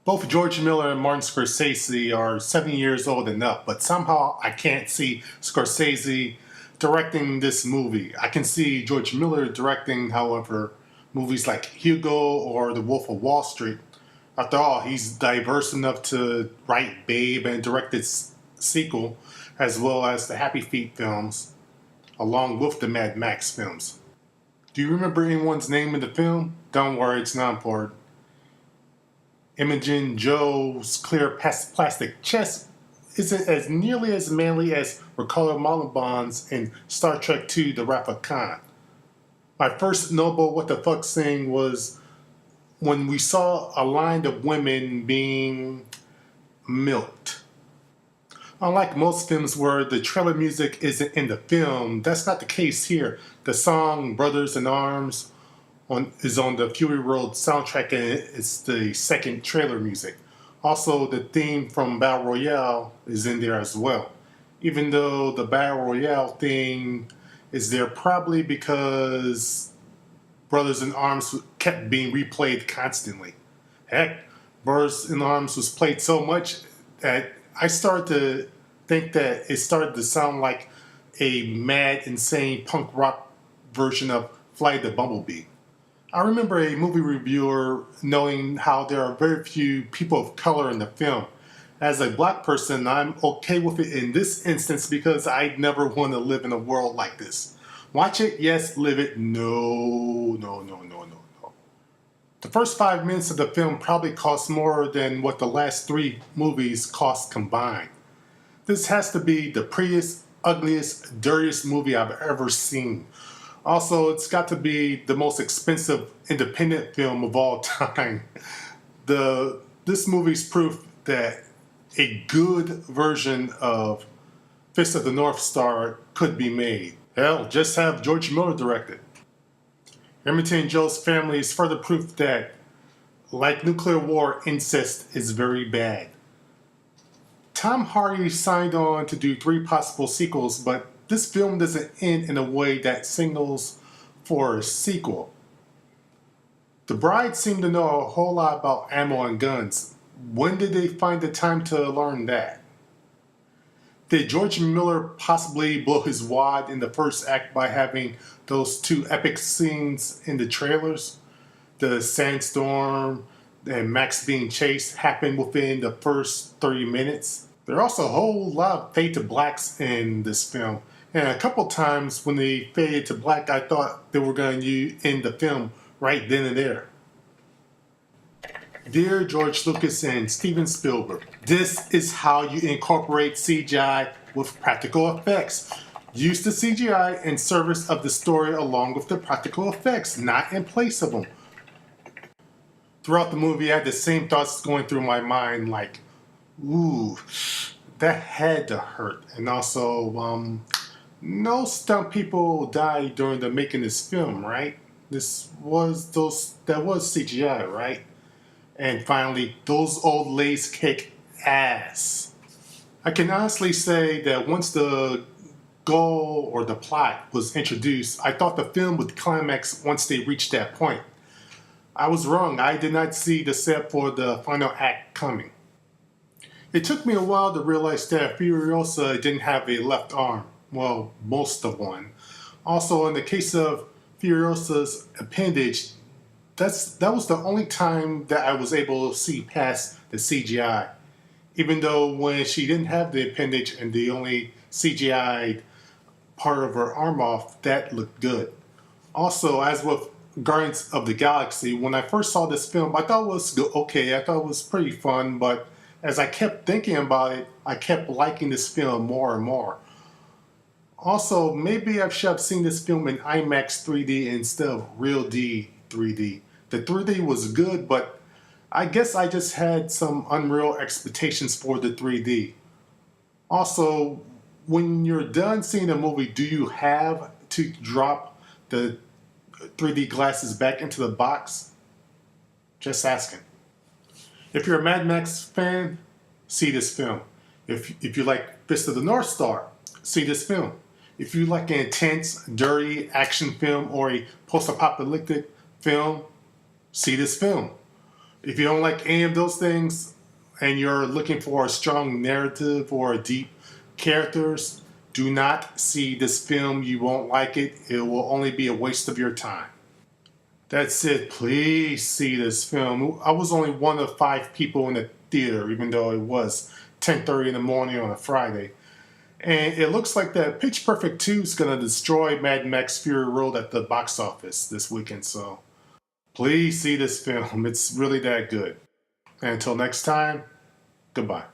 Both George Miller and Martin Scorsese are 70 years old and up, but somehow I can't see Scorsese directing this movie. I can see George Miller directing, however, movies like Hugo or The Wolf of Wall Street. After all, he's diverse enough to write Babe and direct its sequel, as well as the Happy Feet films, along with the Mad Max films. Do you remember anyone's name in the film? Don't worry, it's not important. Imogen Joe's clear plastic chest isn't as nearly as manly as Ricardo Montalban's in Star Trek II The Wrath of Khan. My first notable what the fuck thing was when we saw a line of women being milked. Unlike most films where the trailer music isn't in the film, that's not the case here. The song Brothers in Arms is on the Fury Road soundtrack, and it's the second trailer music. Also, the theme from Battle Royale is in there as well. Even though the Battle Royale theme is there probably because Brothers in Arms kept being replayed constantly. Heck, Brothers in Arms was played so much that I started to think that it started to sound like a mad, insane punk rock version of Flight of the Bumblebee. I remember a movie reviewer knowing how there are very few people of color in the film. As a black person, I'm okay with it in this instance because I never want to live in a world like this. Watch it, yes. Live it, no. The first 5 minutes of the film probably cost more than what the last 3 movies cost combined. This has to be the prettiest, ugliest, dirtiest movie I've ever seen. Also, it's got to be the most expensive independent film of all time. This movie's proof that a good version of Fist of the North Star could be made. Hell, just have George Miller direct it. Imogen Joe's family is further proof that, like nuclear war, incest is very bad. Tom Hardy signed on to do 3 possible sequels, but this film doesn't end in a way that signals for a sequel. The Bride seemed to know a whole lot about ammo and guns. When did they find the time to learn that? Did George Miller possibly blow his wad in the first act by having those 2 epic scenes in the trailers? The sandstorm and Max being chased happened within the first 30 minutes. There are also a whole lot of fade to blacks in this film. And a couple times when they faded to black, I thought they were going to end the film right then and there. Dear George Lucas and Steven Spielberg, this is how you incorporate CGI with practical effects. Use the CGI in service of the story along with the practical effects, not in place of them. Throughout the movie, I had the same thoughts going through my mind like, ooh, that had to hurt. And also, no stunt people died during the making of this film, right? That was CGI, right? And finally, those old ladies kick ass. I can honestly say that once the goal or the plot was introduced, I thought the film would climax once they reached that point. I was wrong. I did not see the set for the final act coming. It took me a while to realize that Furiosa didn't have a left arm. Well, most of one. Also, in the case of Furiosa's appendage, that was the only time that I was able to see past the CGI. Even though when she didn't have the appendage and the only CGI'd part of her arm off, that looked good. Also, as with Guardians of the Galaxy, when I first saw this film, I thought it was okay. I thought it was pretty fun, but as I kept thinking about it, I kept liking this film more and more. Also, maybe I should have seen this film in IMAX 3D instead of Real D 3D. The 3D was good, but I guess I just had some unreal expectations for the 3D. Also, when you're done seeing the movie, do you have to drop the 3D glasses back into the box? Just asking. If you're a Mad Max fan, see this film. If you like Fist of the North Star, see this film. If you like an intense, dirty action film or a post-apocalyptic film, see this film. If you don't like any of those things and you're looking for a strong narrative or deep characters, do not see this film. You won't like it. It will only be a waste of your time. That's it. Please see this film. I was only one of 5 people in the theater, even though it was 10:30 in the morning on a Friday. And it looks like that Pitch Perfect 2 is going to destroy Mad Max Fury Road at the box office this weekend. So please see this film. It's really that good. And until next time, goodbye.